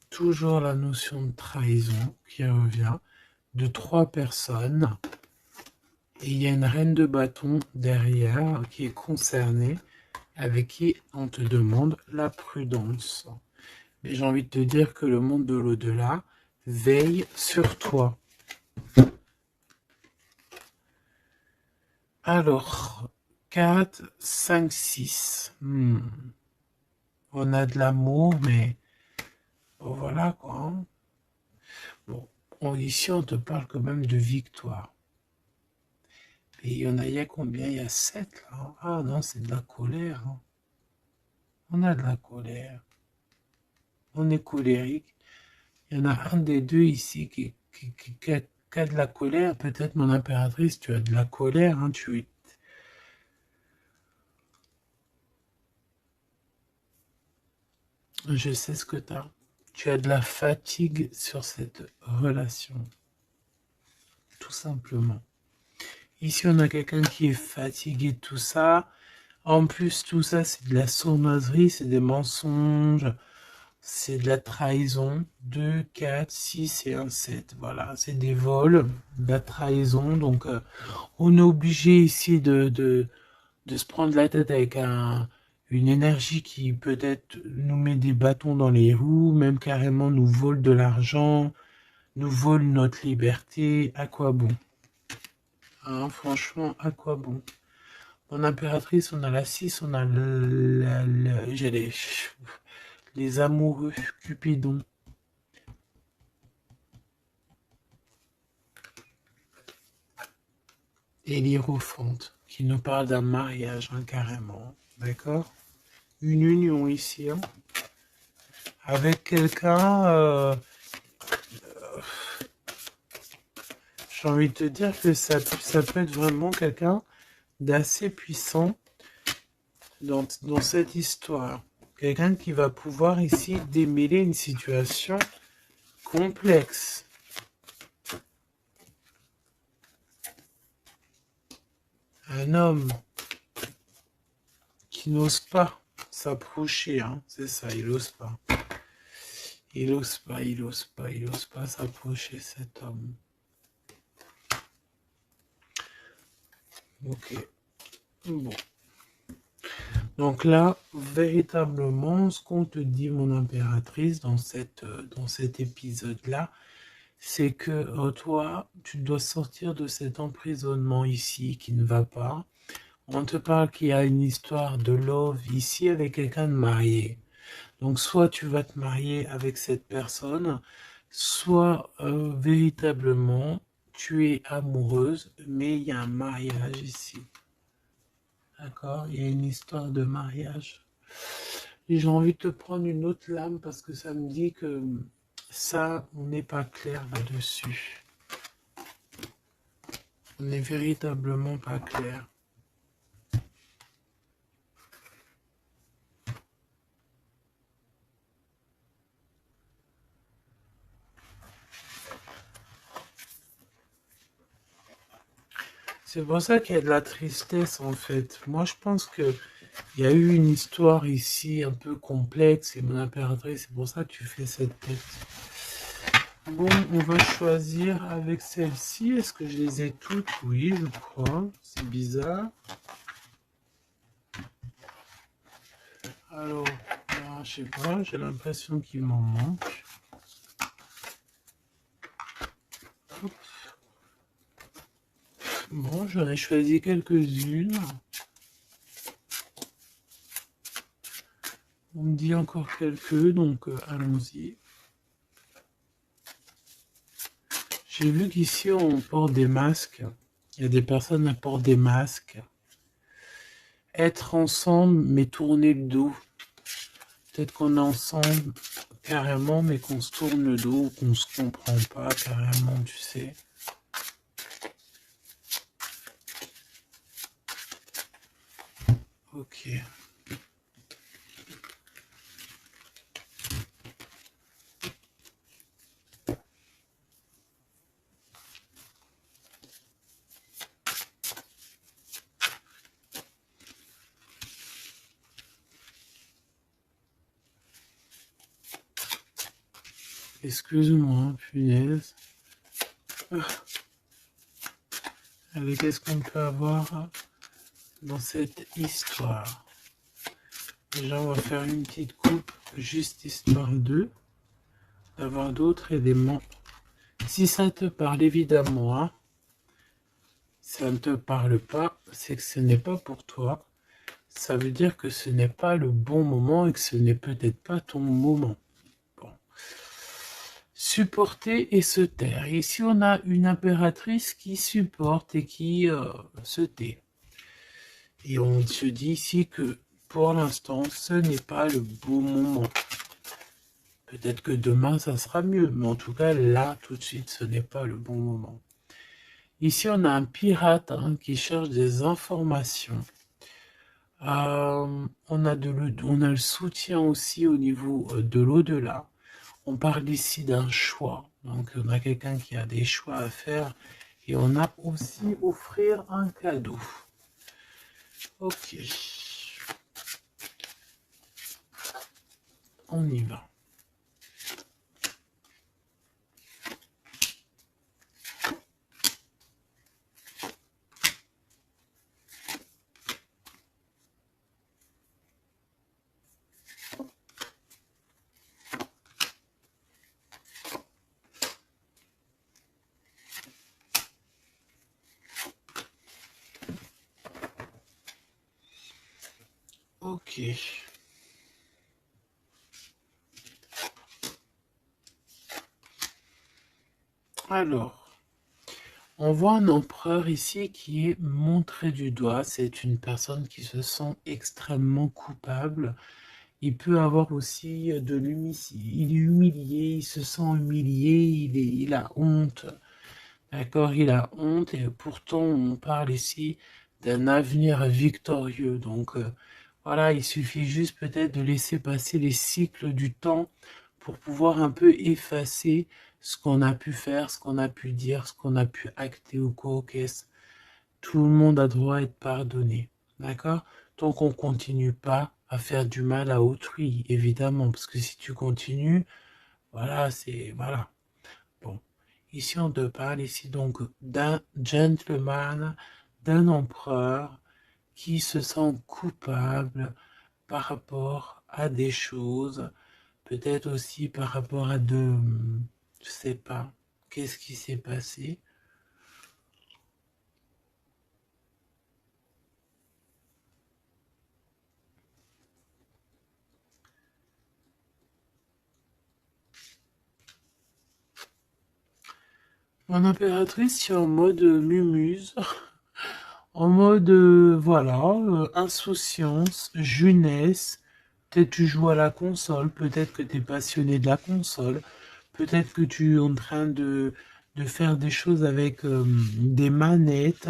Speaker 1: Toujours la notion de trahison qui revient de 3 personnes. Et il y a une reine de bâton derrière qui est concernée, avec qui on te demande la prudence. Mais j'ai envie de te dire que le monde de l'au-delà veille sur toi. Alors, 4, 5, 6. On a de l'amour, mais bon, voilà quoi. Hein. Bon, ici, on te parle quand même de victoire. Et il y a combien? Il y a 7 là. Ah non, c'est de la colère. Hein. On a de la colère. On est colérique. Il y en a un des deux ici qui a de la colère. Peut-être mon impératrice, tu as de la colère. Hein, Je sais ce que tu as. Tu as de la fatigue sur cette relation. Tout simplement. Ici, on a quelqu'un qui est fatigué de tout ça. En plus, tout ça, c'est de la sournoiserie, c'est des mensonges, c'est de la trahison. 2, 4, 6 et un 7. Voilà, c'est des vols, de la trahison. Donc, on est obligé ici de se prendre la tête avec une énergie qui peut-être nous met des bâtons dans les roues, même carrément nous vole de l'argent, nous vole notre liberté. À quoi bon? Hein, franchement, à quoi bon? Mon impératrice, on a la 6, on a j'ai les amoureux, Cupidon. Et l'Hiérophante, qui nous parle d'un mariage, hein, carrément. D'accord? Une union ici, hein, avec quelqu'un... j'ai envie de te dire que ça peut être vraiment quelqu'un d'assez puissant dans cette histoire. Quelqu'un qui va pouvoir ici démêler une situation complexe. Un homme qui n'ose pas s'approcher, hein, c'est ça, il n'ose pas. Il n'ose pas s'approcher, cet homme. Ok. Bon. Donc là, véritablement, ce qu'on te dit, mon impératrice, dans cet épisode-là, c'est que toi, tu dois sortir de cet emprisonnement ici qui ne va pas. On te parle qu'il y a une histoire de love ici avec quelqu'un de marié. Donc soit tu vas te marier avec cette personne, soit véritablement tu es amoureuse, mais il y a un mariage ici. D'accord? Il y a une histoire de mariage. Et j'ai envie de te prendre une autre lame parce que ça me dit que ça, on n'est pas clair là-dessus. On n'est véritablement pas clair. C'est pour ça qu'il y a de la tristesse en fait. Moi je pense que il y a eu une histoire ici un peu complexe et mon impératrice, c'est pour ça que tu fais cette tête. Bon, on va choisir avec celle-ci. Est-ce que je les ai toutes? Oui, je crois. C'est bizarre. Alors, là, je sais pas, j'ai l'impression qu'il m'en manque. Hop. Bon, j'en ai choisi quelques-unes. On me dit encore quelques, donc allons-y. J'ai vu qu'ici on porte des masques. Il y a des personnes qui portent des masques. Être ensemble mais tourner le dos. Peut-être qu'on est ensemble carrément mais qu'on se tourne le dos ou qu'on se comprend pas carrément, tu sais. Ok. Excuse-moi, punaise. Allez, qu'est-ce qu'on peut avoir dans cette histoire? Déjà, on va faire une petite coupe, juste histoire d'avoir d'autres éléments. Si ça te parle, évidemment, hein. Si ça ne te parle pas, c'est que ce n'est pas pour toi. Ça veut dire que ce n'est pas le bon moment et que ce n'est peut-être pas ton moment. Bon. Supporter et se taire. Ici, on a une impératrice qui supporte et qui se tait. Et on se dit ici que pour l'instant, ce n'est pas le bon moment. Peut-être que demain, ça sera mieux, mais en tout cas, là, tout de suite, ce n'est pas le bon moment. Ici, on a un pirate qui cherche des informations. On a le soutien aussi au niveau de l'au-delà. On parle ici d'un choix. Donc, on a quelqu'un qui a des choix à faire. Et on a aussi offrir un cadeau. Ok. On y va. Ok. Alors, on voit un empereur ici qui est montré du doigt. C'est une personne qui se sent extrêmement coupable. Il peut avoir aussi de l'humilité. Il est humilié, il se sent humilié, il a honte. D'accord, il a honte et pourtant on parle ici d'un avenir victorieux. Donc voilà, il suffit juste peut-être de laisser passer les cycles du temps pour pouvoir un peu effacer ce qu'on a pu faire, ce qu'on a pu dire, ce qu'on a pu acter ou quoi, qu'est-ce. Tout le monde a droit à être pardonné. D'accord? Donc on continue pas à faire du mal à autrui, évidemment, parce que si tu continues, voilà, c'est voilà. Bon, ici on te parle ici donc d'un gentleman, d'un empereur qui se sent coupable par rapport à des choses, peut-être aussi par rapport à je sais pas, qu'est-ce qui s'est passé. Mon impératrice, tu es en mode mumuse, en mode, voilà, insouciance, jeunesse. Peut-être tu joues à la console, peut-être que tu es passionné de la console, peut-être que tu es en train de faire des choses avec des manettes.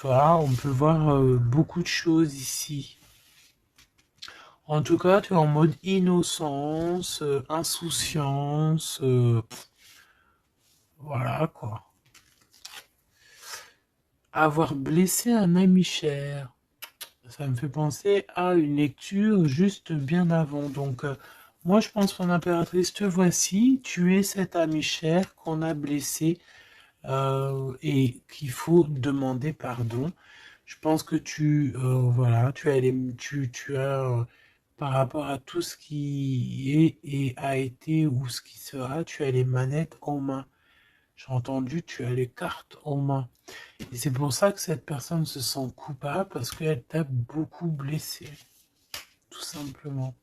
Speaker 1: Voilà, on peut voir beaucoup de choses ici. En tout cas, tu es en mode innocence, insouciance, voilà quoi. Avoir blessé un ami cher. Ça me fait penser à une lecture juste bien avant. Donc, moi, je pense, mon impératrice, te voici. Tu es cet ami cher qu'on a blessé et qu'il faut demander pardon. Je pense que voilà, tu as, par rapport à tout ce qui est et a été ou ce qui sera, tu as les manettes en main. J'ai entendu, tu as les cartes en main. Et c'est pour ça que cette personne se sent coupable parce qu'elle t'a beaucoup blessé, tout simplement.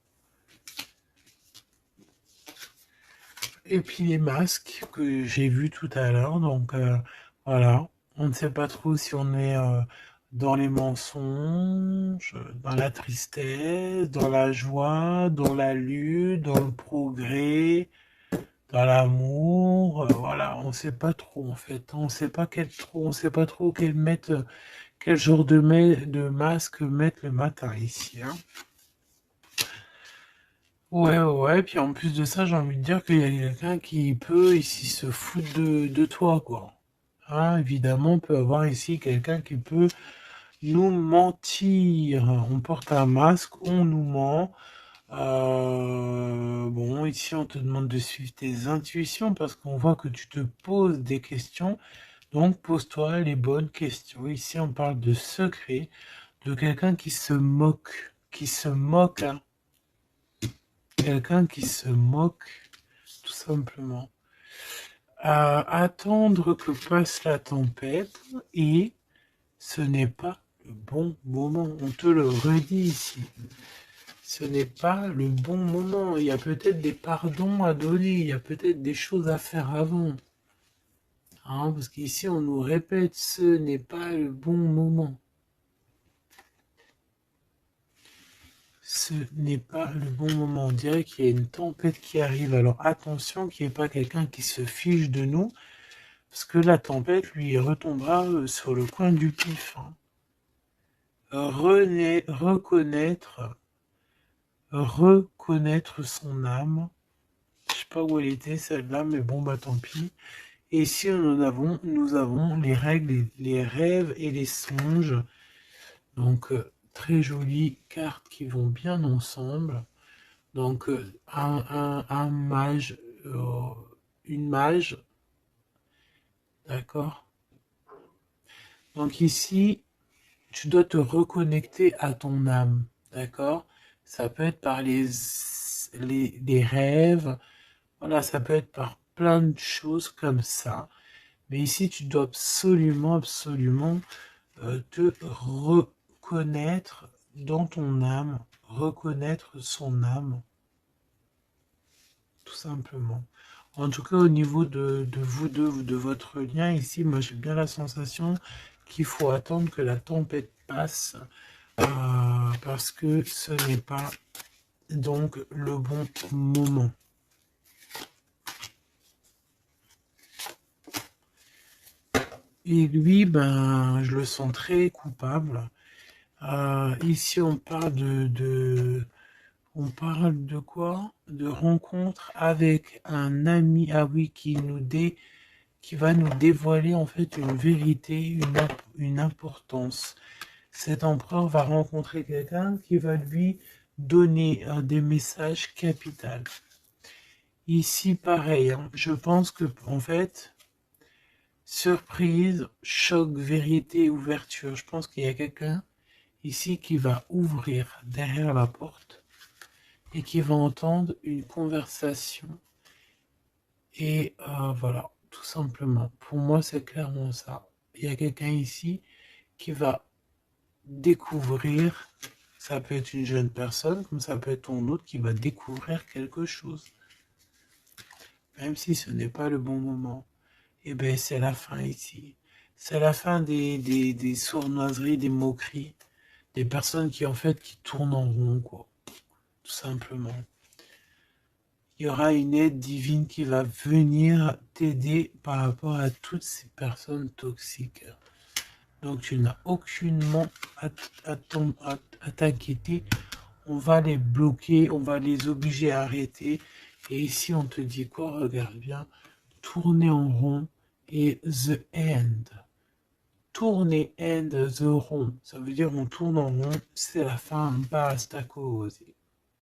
Speaker 1: Et puis les masques que j'ai vus tout à l'heure, donc voilà, on ne sait pas trop si on est dans les mensonges, dans la tristesse, dans la joie, dans la lutte, dans le progrès, dans l'amour, voilà, on ne sait pas trop en fait, on sait pas trop quel genre de masque mettre le matin ici, hein. Ouais, ouais, puis en plus de ça, j'ai envie de dire qu'il y a quelqu'un qui peut ici se foutre de toi, quoi. Hein, évidemment, on peut avoir ici quelqu'un qui peut nous mentir. On porte un masque, on nous ment. Bon, ici, on te demande de suivre tes intuitions parce qu'on voit que tu te poses des questions. Donc, pose-toi les bonnes questions. Ici, on parle de secret, de quelqu'un qui se moque, hein. Quelqu'un qui se moque, tout simplement. Attendre que passe la tempête et ce n'est pas le bon moment. On te le redit ici. Ce n'est pas le bon moment. Il y a peut-être des pardons à donner. Il y a peut-être des choses à faire avant. Hein, parce qu'ici, on nous répète, ce n'est pas le bon moment. Ce n'est pas le bon moment. On dirait qu'il y a une tempête qui arrive. Alors attention qu'il n'y ait pas quelqu'un qui se fiche de nous. Parce que la tempête, lui, retombera sur le coin du pif. Hein. Reconnaître son âme. Je sais pas où elle était celle-là, mais bon bah tant pis. Et ici nous avons les règles, les rêves et les songes. Donc très jolies cartes qui vont bien ensemble. Donc un mage, une mage, d'accord. Donc ici, tu dois te reconnecter à ton âme, d'accord? Ça peut être par les rêves, voilà, ça peut être par plein de choses comme ça. Mais ici, tu dois absolument, absolument te reconnaître dans ton âme, reconnaître son âme, tout simplement. En tout cas, au niveau de vous deux, de votre lien ici, moi j'ai bien la sensation qu'il faut attendre que la tempête passe parce que ce n'est pas donc le bon moment. Et lui, ben, je le sens très coupable. Ici, on parle de quoi? De rencontre avec un ami, ah oui, qui va nous dévoiler en fait une vérité, une importance. Cet empereur va rencontrer quelqu'un qui va lui donner des messages capitaux. Ici, pareil, hein, je pense que, en fait, surprise, choc, vérité, ouverture. Je pense qu'il y a quelqu'un ici qui va ouvrir derrière la porte et qui va entendre une conversation. Et voilà, tout simplement. Pour moi, c'est clairement ça. Il y a quelqu'un ici qui va découvrir, ça peut être une jeune personne, comme ça peut être ton autre qui va découvrir quelque chose, même si ce n'est pas le bon moment. et ben c'est la fin ici. C'est la fin des sournoiseries, des moqueries, des personnes qui en fait qui tournent en rond, quoi, tout simplement. Il y aura une aide divine qui va venir t'aider par rapport à toutes ces personnes toxiques. Donc tu n'as aucunement à t'inquiéter. On va les bloquer, on va les obliger à arrêter. Et ici on te dit quoi? Regarde bien. Tourner en rond et the end. Tourner and the rond. Ça veut dire on tourne en rond, c'est la fin, basta cosy.